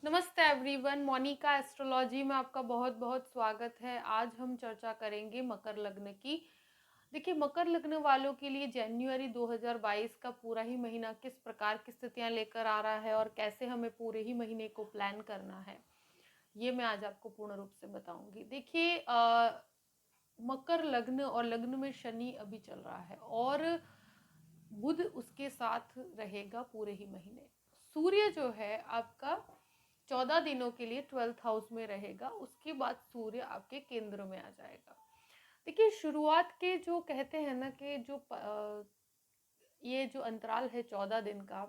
नमस्ते everyone, Monika astrology में आपका बहुत बहुत स्वागत है। आज हम चर्चा करेंगे मकर लग्न की। देखिए, मकर लग्न वालों के लिए जनवरी 2022 का पूरा ही महीना किस प्रकार की स्थितियां लेकर आ रहा है और कैसे हमें पूरे ही महीने को प्लान करना है, ये मैं आज आपको पूर्ण रूप से बताऊंगी। देखिए, मकर लग्न और लग्न में शनि अभी चल रहा है और बुध उसके साथ रहेगा पूरे ही महीने। सूर्य जो है आपका 14 दिनों के लिए 12th हाउस में रहेगा, उसके बाद सूर्य आपके केंद्र में आ जाएगा। देखिए, शुरुआत के जो कहते हैं ना कि ये जो अंतराल है 14 दिन का,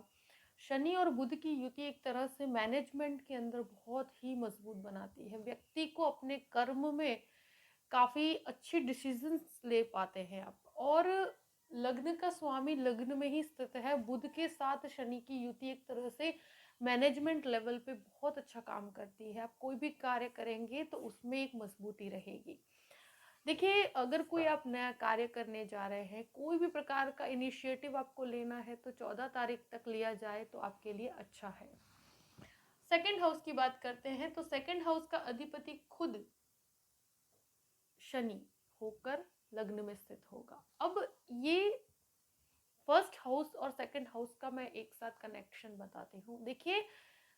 शनि और बुध की युति एक तरह से मैनेजमेंट के अंदर बहुत ही मजबूत बनाती है। व्यक्ति को अपने कर्म में काफी अच्छी डिसीजंस ले पाते हैं आप। और लग्न का स्वामी लग्न में ही स्थित है, बुध के साथ शनि की युति एक तरह से मैनेजमेंट लेवल पे बहुत अच्छा काम करती है। आप कोई भी कार्य करेंगे तो उसमें एक मजबूती रहेगी। देखिए, अगर कोई आप नया कार्य करने जा रहे हैं, कोई भी प्रकार का इनिशिएटिव आपको लेना है, तो 14 तारीख तक लिया जाए तो आपके लिए अच्छा है। सेकंड हाउस की बात करते हैं तो सेकंड हाउस का अधिपति खुद शनि होकर लग्न में स्थित होगा। अब ये फर्स्ट हाउस और सेकंड हाउस का मैं एक साथ कनेक्शन बताती हूँ। देखिए,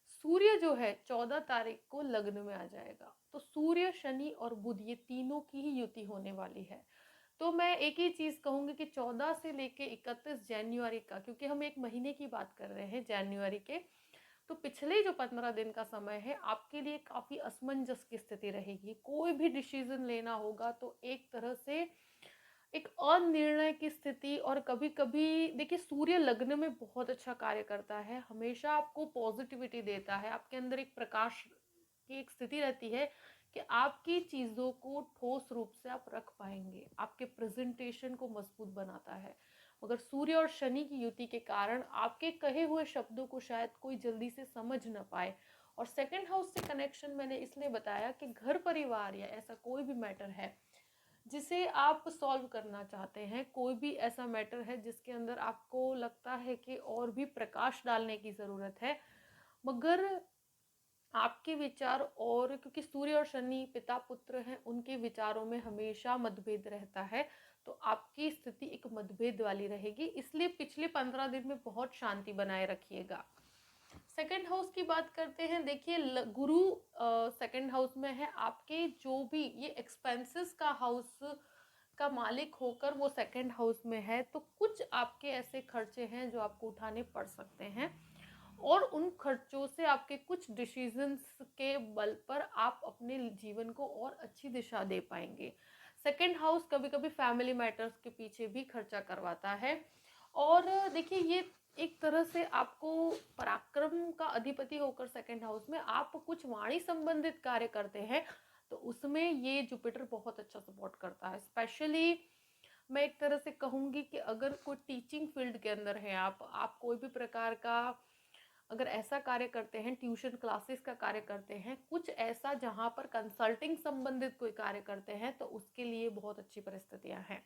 सूर्य जो है 14 तारीख को लग्न में आ जाएगा, तो सूर्य शनि और बुध ये तीनों की ही युति होने वाली है। तो मैं एक ही चीज कहूंगी कि 14 से लेके 31 जनवरी का, क्योंकि हम एक महीने की बात कर रहे हैं जनवरी के, तो पिछले जो 15 दिन का समय है आपके लिए काफी असमंजस की स्थिति रहेगी। कोई भी डिसीजन लेना होगा तो एक तरह से एक अनिर्णय की स्थिति। और कभी कभी देखिए, सूर्य लग्न में बहुत अच्छा कार्य करता है, हमेशा आपको पॉजिटिविटी देता है, आपके अंदर एक प्रकाश की एक स्थिति रहती है कि आपकी चीजों को ठोस रूप से आप रख पाएंगे, आपके प्रेजेंटेशन को मजबूत बनाता है। मगर सूर्य और शनि की युति के कारण आपके कहे हुए शब्दों को शायद कोई जल्दी से समझ न पाए। और सेकंड हाउस से कनेक्शन मैंने इसलिए बताया कि घर परिवार या ऐसा कोई भी मैटर है जिसे आप सॉल्व करना चाहते हैं, कोई भी ऐसा मैटर है जिसके अंदर आपको लगता है कि और भी प्रकाश डालने की ज़रूरत है, मगर आपके विचार, और क्योंकि सूर्य और शनि पिता पुत्र हैं, उनके विचारों में हमेशा मतभेद रहता है, तो आपकी स्थिति एक मतभेद वाली रहेगी। इसलिए पिछले 15 दिन में बहुत शांति बनाए रखिएगा। सेकंड हाउस की बात करते हैं। देखिए, गुरु सेकंड हाउस में है, आपके जो भी ये एक्सपेंसेस का हाउस का मालिक होकर वो सेकंड हाउस में है, तो कुछ आपके ऐसे खर्चे हैं जो आपको उठाने पड़ सकते हैं, और उन खर्चों से आपके कुछ डिसीजंस के बल पर आप अपने जीवन को और अच्छी दिशा दे पाएंगे। सेकंड हाउस कभी कभी फैमिली मैटर्स के पीछे भी खर्चा करवाता है। और देखिए, ये एक तरह से आपको पराक्रम का अधिपति होकर सेकंड हाउस में आप कुछ वाणी संबंधित कार्य करते हैं, तो उसमें ये जुपिटर बहुत अच्छा सपोर्ट करता है। स्पेशली मैं एक तरह से कहूंगी कि अगर कोई टीचिंग फील्ड के अंदर है, आप कोई भी प्रकार का अगर ऐसा कार्य करते हैं, ट्यूशन क्लासेस का कार्य करते हैं, कुछ ऐसा जहाँ पर कंसल्टिंग संबंधित कोई कार्य करते हैं, तो उसके लिए बहुत अच्छी परिस्थितियां हैं।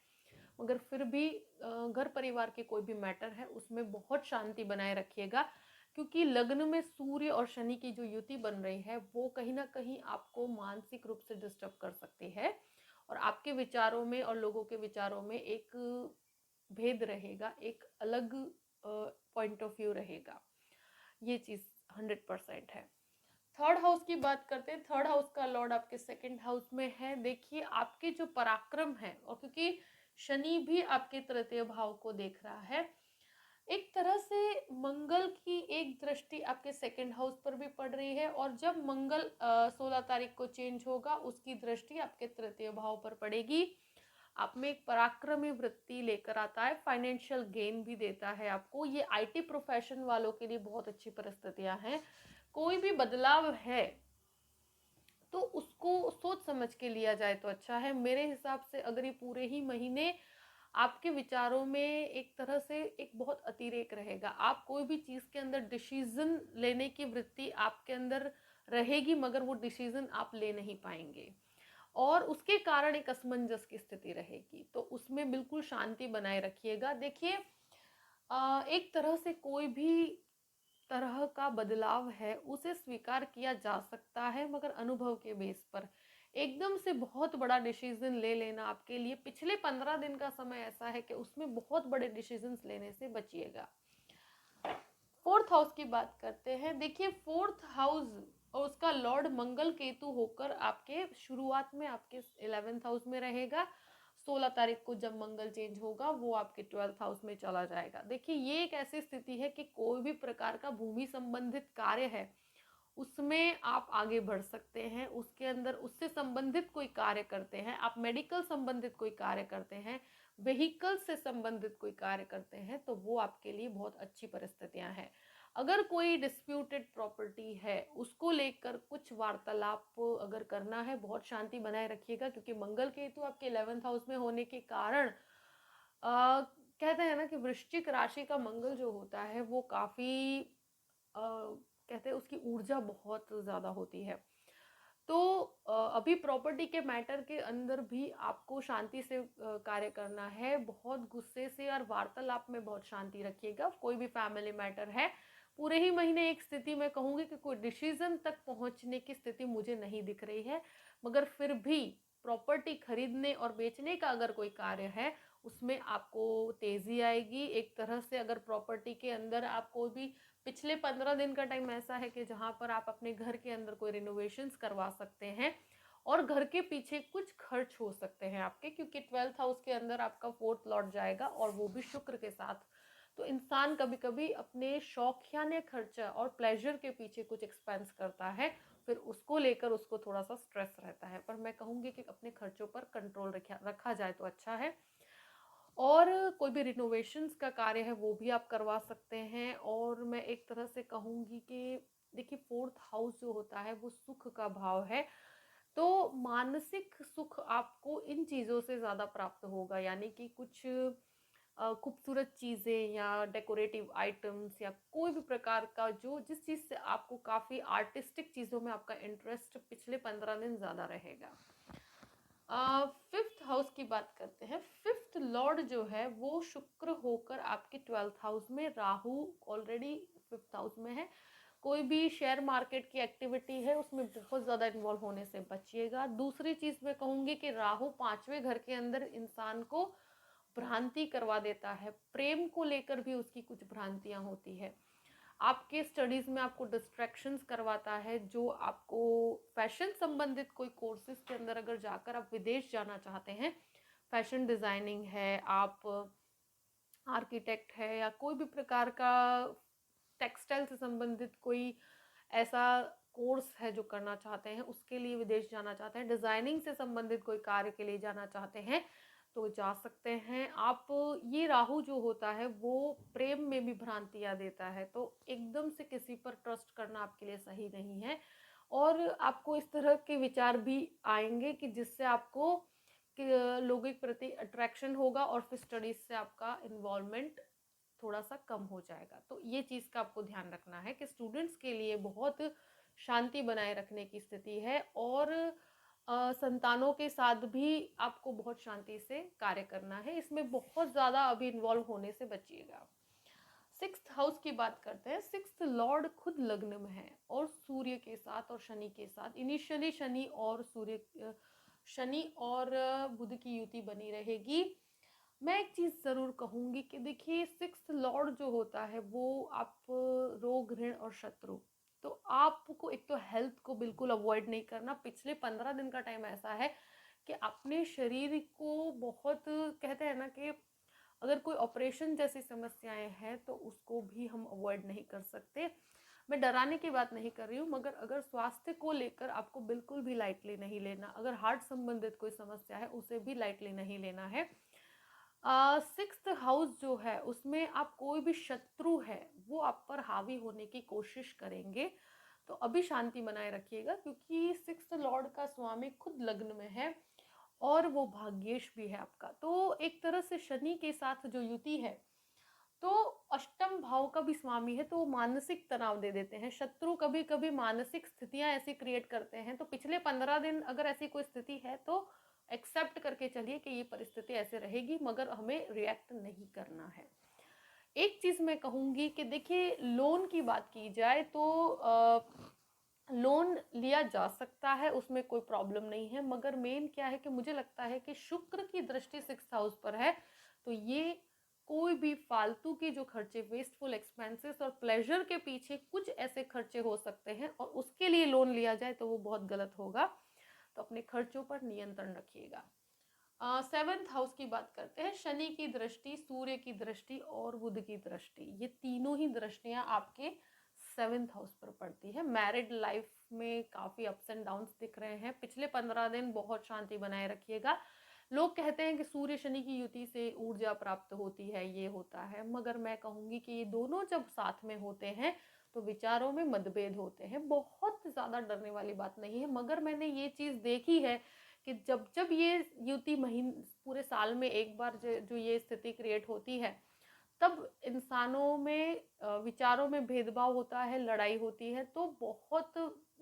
मगर फिर भी घर परिवार के कोई भी मैटर है उसमें बहुत शांति बनाए रखिएगा, क्योंकि लग्न में सूर्य और शनि की जो युति बन रही है वो कहीं ना कहीं आपको मानसिक रूप से डिस्टर्ब कर सकती है, और आपके विचारों में और लोगों के विचारों में एक भेद रहेगा, एक अलग पॉइंट ऑफ व्यू रहेगा। ये चीज 100% है। थर्ड हाउस की बात करते हैं। थर्ड हाउस का लॉर्ड आपके सेकंड हाउस में है। देखिए, आपके जो पराक्रम है, और क्योंकि शनि भी आपके तृतीय भाव को देख रहा है, एक तरह से मंगल की एक दृष्टि आपके सेकंड हाउस पर भी पड़ रही है, और जब मंगल 16 तारीख को चेंज होगा उसकी दृष्टि आपके तृतीय भाव पर पड़ेगी। आप में एक पराक्रमी वृत्ति लेकर आता है, फाइनेंशियल गेन भी देता है आपको। ये आईटी प्रोफेशन वालों के लिए बहुत अच्छी परिस्थितियां हैं। कोई भी बदलाव है तो उसको सोच समझ के लिया जाए तो अच्छा है। मेरे हिसाब से अगर ये पूरे ही महीने आपके विचारों में एक तरह से एक बहुत अतिरेक रहेगा, आप कोई भी चीज के अंदर डिसीजन लेने की वृत्ति आपके अंदर रहेगी, मगर वो डिसीजन आप ले नहीं पाएंगे, और उसके कारण एक असमंजस की स्थिति रहेगी। तो उसमें बिल्कुल शांति बनाए रखिएगा। देखिए, एक तरह से कोई भी तरह का बदलाव है उसे स्वीकार किया जा सकता है, मगर अनुभव के बेस पर। एकदम से बहुत बड़ा डिसीजन ले लेना आपके लिए, पिछले 15 दिन का समय ऐसा है कि उसमें बहुत बड़े डिसीजंस लेने से बचिएगा। फोर्थ हाउस की बात करते हैं। देखिए फोर्थ हाउस और उसका लॉर्ड मंगल केतु होकर आपके शुरुआत में आपके 11th हाउस में रहेगा। 16 तारीख को जब मंगल चेंज होगा वो आपके 12th हाउस में चला जाएगा। देखिए ये एक ऐसी स्थिति है कि कोई भी प्रकार का भूमि संबंधित कार्य है उसमें आप आगे बढ़ सकते हैं, उसके अंदर उससे संबंधित कोई कार्य करते हैं, आप मेडिकल संबंधित कोई कार्य करते हैं, व्हीकल से संबंधित कोई कार्य करते हैं, तो वो आपके लिए बहुत अच्छी परिस्थितियां हैं। अगर कोई डिस्प्यूटेड प्रॉपर्टी है उसको लेकर कुछ वार्तालाप अगर करना है, बहुत शांति बनाए रखिएगा, क्योंकि मंगल केतु आपके 11th हाउस में होने के कारण कहते हैं ना कि वृश्चिक राशि का मंगल जो होता है वो काफी कहते हैं उसकी ऊर्जा बहुत ज़्यादा होती है। तो अभी प्रॉपर्टी के मैटर के अंदर भी आपको शांति से कार्य करना है, बहुत गुस्से से और वार्तालाप में बहुत शांति रखिएगा। कोई भी फैमिली मैटर है, पूरे ही महीने एक स्थिति मैं कहूँगी कि कोई डिसीजन तक पहुँचने की स्थिति मुझे नहीं दिख रही है, मगर फिर भी प्रॉपर्टी खरीदने और बेचने का अगर कोई कार्य है उसमें आपको तेज़ी आएगी। एक तरह से अगर प्रॉपर्टी के अंदर आप कोई भी पिछले 15 दिन का टाइम ऐसा है कि जहाँ पर आप अपने घर के अंदर कोई रिनोवेशंस करवा सकते हैं और घर के पीछे कुछ खर्च हो सकते हैं आपके, क्योंकि 12th हाउस के अंदर आपका 4th लौट जाएगा और वो भी शुक्र के साथ। तो इंसान कभी कभी अपने शौकियाने खर्चा और प्लेजर के पीछे कुछ एक्सपेंस करता है, फिर उसको लेकर उसको थोड़ा सा स्ट्रेस रहता है, पर मैं कहूँगी कि अपने खर्चों पर कंट्रोल रखा जाए तो अच्छा है। और कोई भी रिनोवेशंस का कार्य है वो भी आप करवा सकते हैं। और मैं एक तरह से कहूँगी कि देखिए 4th हाउस जो होता है वो सुख का भाव है, तो मानसिक सुख आपको इन चीज़ों से ज़्यादा प्राप्त होगा, यानी कि कुछ खूबसूरत चीज़ें या डेकोरेटिव आइटम्स या कोई भी प्रकार का जो जिस चीज़ से आपको काफ़ी आर्टिस्टिक चीज़ों में आपका इंटरेस्ट पिछले 15 दिन ज़्यादा रहेगा। फिफ्थ हाउस की बात करते हैं। फिफ्थ लॉर्ड जो है वो शुक्र होकर आपके 12th हाउस में, राहु ऑलरेडी 5th हाउस में है। कोई भी शेयर मार्केट की एक्टिविटी है उसमें बहुत ज़्यादा इन्वॉल्व होने से बचिएगा। दूसरी चीज़ मैं कहूँगी कि राहु 5वें घर के अंदर इंसान को भ्रांति करवा देता है, प्रेम को लेकर भी उसकी कुछ भ्रांतियाँ होती है। आपके स्टडीज़ में आपको डिस्ट्रैक्शंस करवाता है, जो आपको फैशन संबंधित कोई कोर्सेज के अंदर अगर जाकर आप विदेश जाना चाहते हैं, फैशन डिज़ाइनिंग है, आप आर्किटेक्ट है या कोई भी प्रकार का टेक्सटाइल से संबंधित कोई ऐसा कोर्स है जो करना चाहते हैं, उसके लिए विदेश जाना चाहते हैं, डिज़ाइनिंग से संबंधित कोई कार्य के लिए जाना चाहते हैं तो जा सकते हैं आप। ये राहु जो होता है वो प्रेम में भी भ्रांतियाँ देता है, तो एकदम से किसी पर ट्रस्ट करना आपके लिए सही नहीं है। और आपको इस तरह के विचार भी आएंगे कि जिससे आपको लोगों के प्रति अट्रैक्शन होगा और फिर स्टडीज से आपका इन्वॉल्वमेंट थोड़ा सा कम हो जाएगा। तो ये चीज़ का आपको ध्यान रखना है कि स्टूडेंट्स के लिए बहुत शांति बनाए रखने की स्थिति है, और संतानों के साथ भी आपको बहुत शांति से कार्य करना है, इसमें बहुत ज़्यादा अभी इन्वॉल्व होने से बचिएगा। 6th हाउस की बात करते हैं। 6th लॉर्ड खुद लग्न में है और सूर्य के साथ और शनि के साथ। इनिशियली शनि और बुध की युति बनी रहेगी। मैं एक चीज़ ज़रूर कहूँगी कि देखिए 6th लॉर्ड जो होता है वो आप रोग, ऋण और शत्रु, तो आपको एक तो हेल्थ को बिल्कुल अवॉइड नहीं करना। पिछले 15 दिन का टाइम ऐसा है कि अपने शरीर को बहुत, कहते हैं ना कि अगर कोई ऑपरेशन जैसी समस्याएं हैं तो उसको भी हम अवॉइड नहीं कर सकते। मैं डराने की बात नहीं कर रही हूँ, मगर अगर स्वास्थ्य को लेकर आपको बिल्कुल भी लाइटली नहीं लेना, अगर हार्ट संबंधित कोई समस्या है उसे भी लाइटली नहीं लेना है। 6th हाउस जो है उसमें आप कोई भी शत्रु है वो आप पर हावी होने की कोशिश करेंगे, तो अभी शांति बनाए रखिएगा, क्योंकि 6th लॉर्ड का स्वामी खुद लग्न में है और वो भाग्येश भी है आपका। तो एक तरह से शनि के साथ जो युति है, तो अष्टम भाव का भी स्वामी है, तो वो मानसिक तनाव दे देते हैं। शत्रु कभी कभी मानसिक स्थितियां ऐसी क्रिएट करते हैं, तो पिछले 15 दिन अगर ऐसी कोई स्थिति है तो एक्सेप्ट करके चलिए कि ये परिस्थिति ऐसे रहेगी, मगर हमें रिएक्ट नहीं करना है। एक चीज़ मैं कहूँगी कि देखिए, लोन की बात की जाए तो लोन लिया जा सकता है, उसमें कोई प्रॉब्लम नहीं है, मगर मेन क्या है कि मुझे लगता है कि शुक्र की दृष्टि 6th हाउस पर है, तो ये कोई भी फालतू के जो खर्चे, वेस्टफुल एक्सपेंसेस और प्लेजर के पीछे कुछ ऐसे खर्चे हो सकते हैं और उसके लिए लोन लिया जाए तो वो बहुत गलत होगा। तो अपने खर्चों पर नियंत्रण रखिएगा। 7th हाउस की बात करते हैं। शनि की दृष्टि, सूर्य की दृष्टि और बुध की दृष्टि, ये तीनों ही दृष्टियां आपके 7th हाउस पर पड़ती है। मैरिड लाइफ में काफ़ी अप्स एंड डाउन्स दिख रहे हैं। पिछले 15 दिन बहुत शांति बनाए रखिएगा। लोग कहते हैं कि सूर्य शनि की युति से ऊर्जा प्राप्त होती है, ये होता है, मगर मैं कहूँगी कि ये दोनों जब साथ में होते हैं तो विचारों में मतभेद होते हैं। बहुत ज़्यादा डरने वाली बात नहीं है, मगर मैंने ये चीज़ देखी है कि जब जब ये युति महीन पूरे साल में एक बार जो ये स्थिति क्रिएट होती है, तब इंसानों में विचारों में भेदभाव होता है, लड़ाई होती है, तो बहुत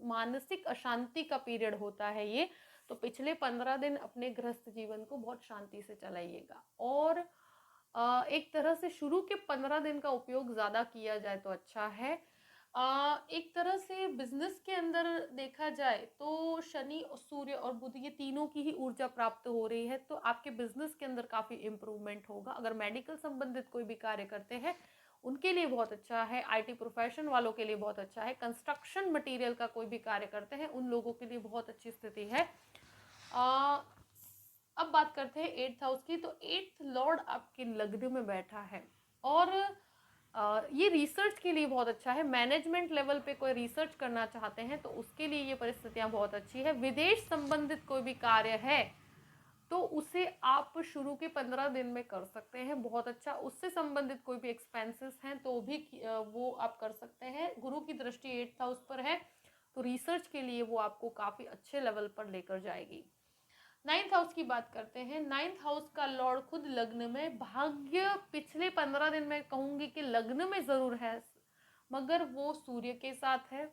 मानसिक अशांति का पीरियड होता है ये। तो पिछले 15 दिन अपने गृहस्थ जीवन को बहुत शांति से चलाइएगा और एक तरह से शुरू के 15 दिन का उपयोग ज़्यादा किया जाए तो अच्छा है। एक तरह से बिजनेस के अंदर देखा जाए तो शनि और सूर्य और बुध, ये तीनों की ही ऊर्जा प्राप्त हो रही है, तो आपके बिजनेस के अंदर काफ़ी इम्प्रूवमेंट होगा। अगर मेडिकल संबंधित कोई भी कार्य करते हैं उनके लिए बहुत अच्छा है, आईटी प्रोफेशन वालों के लिए बहुत अच्छा है, कंस्ट्रक्शन मटेरियल का कोई भी कार्य करते हैं उन लोगों के लिए बहुत अच्छी स्थिति है। अब बात करते हैं 8th हाउस की। तो 8th लॉर्ड आपके लग्न में बैठा है और ये रिसर्च के लिए बहुत अच्छा है। मैनेजमेंट लेवल पे कोई रिसर्च करना चाहते हैं तो उसके लिए ये परिस्थितियां बहुत अच्छी है। विदेश संबंधित कोई भी कार्य है तो उसे आप शुरू के 15 दिन में कर सकते हैं, बहुत अच्छा। उससे संबंधित कोई भी एक्सपेंसेस हैं तो भी वो आप कर सकते हैं। गुरु की दृष्टि 8th हाउस पर है तो रिसर्च के लिए वो आपको काफ़ी अच्छे लेवल पर लेकर जाएगी। 9th हाउस की बात करते हैं। 9th हाउस का लॉर्ड खुद लग्न में, भाग्य पिछले 15 दिन में कहूंगी कि लग्न में जरूर है, मगर वो सूर्य के साथ है,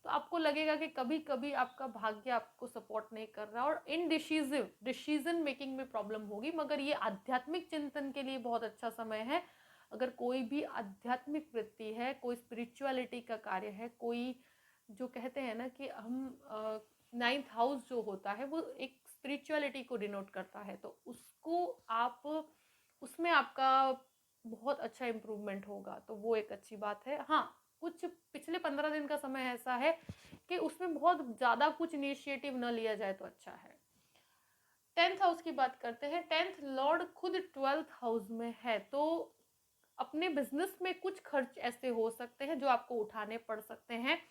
तो आपको लगेगा कि कभी कभी आपका भाग्य आपको सपोर्ट नहीं कर रहा और इनडिसिजिव डिसीजन मेकिंग में प्रॉब्लम होगी, मगर ये आध्यात्मिक चिंतन के लिए बहुत अच्छा समय है। अगर कोई भी आध्यात्मिक वृत्ति है, कोई स्पिरिचुअलिटी का कार्य है, कोई जो कहते हैं ना कि हम 9th हाउस जो होता है वो एक स्पिरिचुअलिटी को डिनोट करता है, तो उसको आप उसमें आपका बहुत अच्छा इम्प्रूवमेंट होगा, तो वो एक अच्छी बात है। हाँ, कुछ पिछले 15 दिन का समय ऐसा है कि उसमें बहुत ज़्यादा कुछ इनिशिएटिव न लिया जाए तो अच्छा है। 10th हाउस की बात करते हैं। 10th लॉर्ड खुद 12th हाउस में है, तो अपने बिजनेस में कुछ खर्च ऐसे हो सकते हैं जो आपको उठाने पड़ सकते हैं।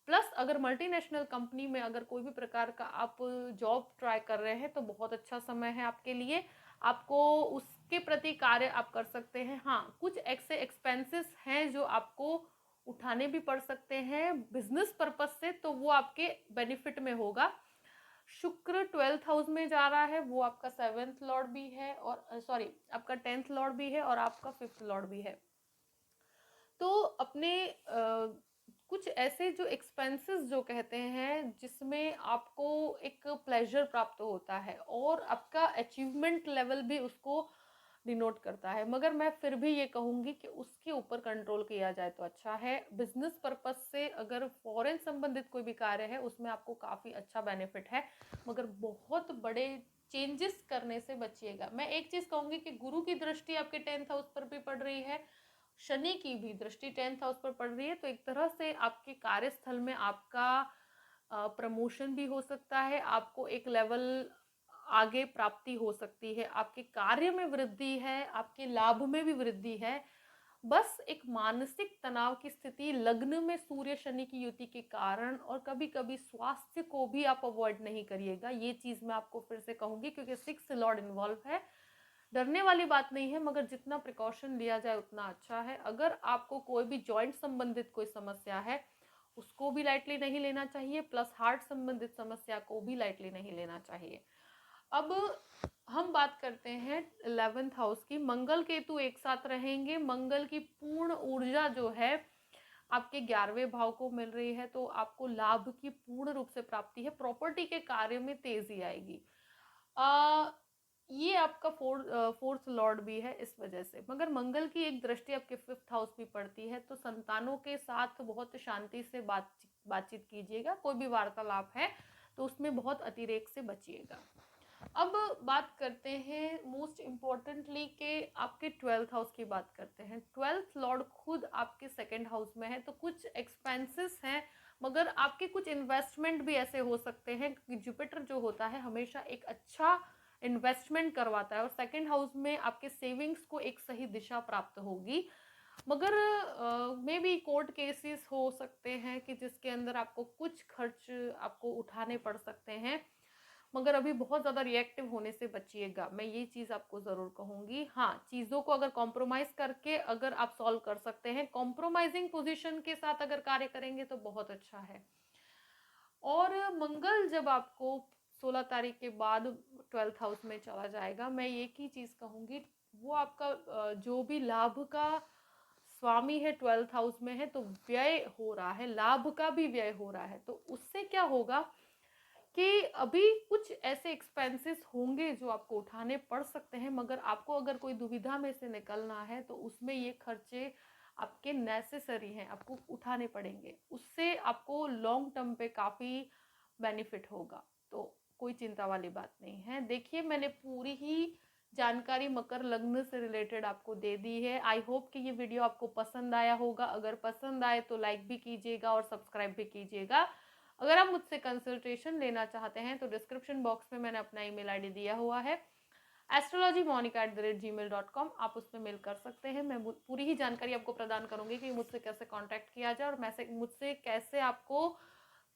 प्लस अगर मल्टीनेशनल कंपनी में अगर कोई भी प्रकार का आप जॉब ट्राई कर रहे हैं तो बहुत अच्छा समय है आपके लिए, आपको उसके प्रति कार्य आप कर सकते हैं। हाँ, कुछ ऐसे एक्सपेंसेस हैं जो आपको उठाने भी पड़ सकते हैं बिजनेस पर्पस से, तो वो आपके बेनिफिट में होगा। शुक्र 12th हाउस में जा रहा है, वो आपका 7th लॉर्ड भी है और सॉरी आपका 10th लॉर्ड भी है और आपका 5th लॉर्ड भी है। तो अपने कुछ ऐसे जो एक्सपेंसेस जो कहते हैं जिसमें आपको एक प्लेजर प्राप्त होता है और आपका अचीवमेंट लेवल भी उसको डिनोट करता है, मगर मैं फिर भी ये कहूँगी कि उसके ऊपर कंट्रोल किया जाए तो अच्छा है। बिजनेस पर्पस से अगर फॉरेन संबंधित कोई भी कार्य है उसमें आपको काफ़ी अच्छा बेनिफिट है, मगर बहुत बड़े चेंजेस करने से बचिएगा। मैं एक चीज़ कहूँगी कि गुरु की दृष्टि आपके 10th हाउस पर भी पड़ रही है, शनि की भी दृष्टि 10th हाउस पर पड़ रही है, तो एक तरह से आपके कार्यस्थल में आपका प्रमोशन भी हो सकता है, आपको एक लेवल आगे प्राप्ति हो सकती है, आपके कार्य में वृद्धि है, आपके लाभ में भी वृद्धि है। बस एक मानसिक तनाव की स्थिति लग्न में सूर्य शनि की युति के कारण, और कभी कभी स्वास्थ्य को भी आप अवॉइड नहीं करिएगा, ये चीज़ मैं आपको फिर से कहूँगी क्योंकि 6th लॉर्ड इन्वॉल्व है। डरने वाली बात नहीं है, मगर जितना प्रिकॉशन लिया जाए उतना अच्छा है। अगर आपको कोई भी जॉइंट संबंधित कोई समस्या है उसको भी लाइटली नहीं लेना चाहिए, प्लस हार्ट संबंधित समस्या को भी लाइटली नहीं लेना चाहिए। अब हम बात करते हैं 11th हाउस की। मंगल केतु एक साथ रहेंगे, मंगल की पूर्ण ऊर्जा जो है आपके 11वें भाव को मिल रही है, तो आपको लाभ की पूर्ण रूप से प्राप्ति है, प्रॉपर्टी के कार्य में तेजी आएगी। ये आपका फोर्थ लॉर्ड भी है इस वजह से। मगर मंगल की एक दृष्टि आपके 5th हाउस भी पड़ती है, तो संतानों के साथ बहुत शांति से बातचीत कीजिएगा। कोई भी वार्तालाप है तो उसमें बहुत अतिरेक से बचिएगा। अब बात करते हैं मोस्ट इम्पोर्टेंटली के आपके 12th हाउस की बात करते हैं। 12th लॉर्ड खुद आपके 2nd हाउस में है, तो कुछ एक्सपेंसेस हैं, मगर आपके कुछ इन्वेस्टमेंट भी ऐसे हो सकते हैं कि जुपिटर जो होता है हमेशा एक अच्छा इन्वेस्टमेंट करवाता है, और 2nd हाउस में आपके सेविंग्स को एक सही दिशा प्राप्त होगी। मगर मे बी कोर्ट केसेस हो सकते हैं कि जिसके अंदर आपको कुछ खर्च आपको उठाने पड़ सकते हैं, मगर अभी बहुत ज़्यादा रिएक्टिव होने से बचिएगा, मैं ये चीज़ आपको ज़रूर कहूँगी। हाँ, चीज़ों को अगर कॉम्प्रोमाइज़ करके अगर आप सॉल्व कर सकते हैं, कॉम्प्रोमाइजिंग पोजीशन के साथ अगर कार्य करेंगे तो बहुत अच्छा है। और मंगल जब आपको 16 तारीख के बाद 12th हाउस में चला जाएगा, मैं एक ही चीज़ कहूँगी, वो आपका जो भी लाभ का स्वामी है 12th हाउस में है, तो व्यय हो रहा है, लाभ का भी व्यय हो रहा है, तो उससे क्या होगा कि अभी कुछ ऐसे एक्सपेंसेस होंगे जो आपको उठाने पड़ सकते हैं, मगर आपको अगर कोई दुविधा में से निकलना है तो उसमें ये खर्चे आपके नेसेसरी हैं, आपको उठाने पड़ेंगे। उससे आपको लॉन्ग टर्म पे काफ़ी बेनिफिट होगा, तो कोई चिंता वाली बात नहीं है। देखिए, मैंने पूरी ही जानकारी मकर लग्न से रिलेटेड आपको दे दी है। आई होप कि ये वीडियो आपको पसंद आया होगा। अगर पसंद आए तो लाइक भी कीजिएगा और सब्सक्राइब भी कीजिएगा। अगर आप मुझसे कंसल्टेशन लेना चाहते हैं तो डिस्क्रिप्शन बॉक्स में मैंने अपना ईमेल आईडी दिया हुआ है, astrologymonica@gmail.com, आप उस पर मेल कर सकते हैं। मैं पूरी ही जानकारी आपको प्रदान करूंगी कि मुझसे कैसे कांटेक्ट किया जाए और मुझसे कैसे आपको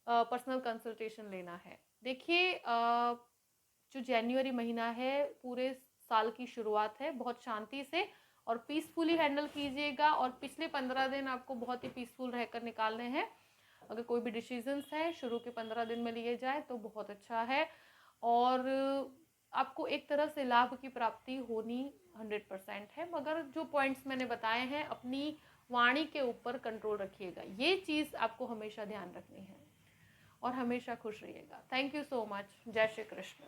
पर्सनल कंसल्टेशन लेना है। देखिए, जो जनवरी महीना है पूरे साल की शुरुआत है, बहुत शांति से और पीसफुली हैंडल कीजिएगा, और पिछले 15 दिन आपको बहुत ही पीसफुल रहकर निकालने हैं। अगर कोई भी डिसीजंस है शुरू के 15 दिन में लिए जाए तो बहुत अच्छा है, और आपको एक तरह से लाभ की प्राप्ति होनी 100% है। मगर जो पॉइंट्स मैंने बताए हैं, अपनी वाणी के ऊपर कंट्रोल रखिएगा, ये चीज़ आपको हमेशा ध्यान रखनी है, और हमेशा खुश रहिएगा। Thank you so much. जय श्री कृष्ण।